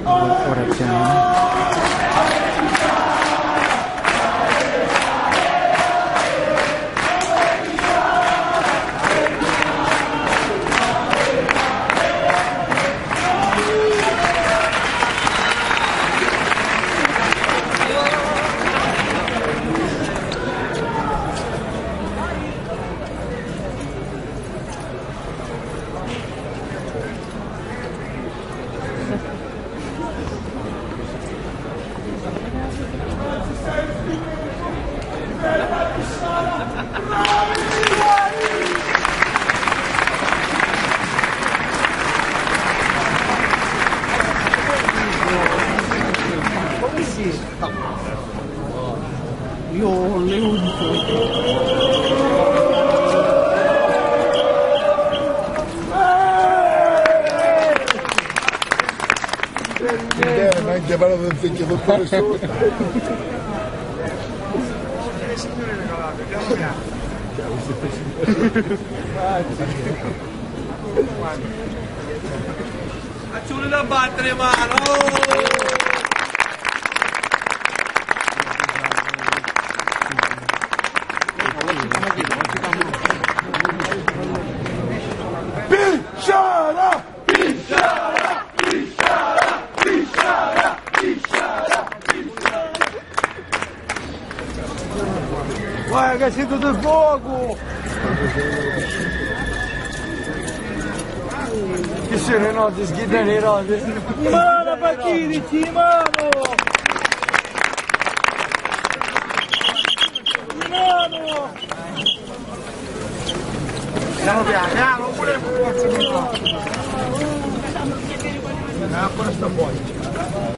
ora piano. Io le ma anche parlato del vecchio dottore sotto. Signore regalate, piano piano. Faccione da battere mano! Pisciara! Pisciara! Pisciara! Pisciara! Pisciara! Guarda che siete del fuoco! Che sono notti schittano i rodi? Mano Pacchinici, mano! Mano! Piano piano, pure forza! Ancora sta fuori!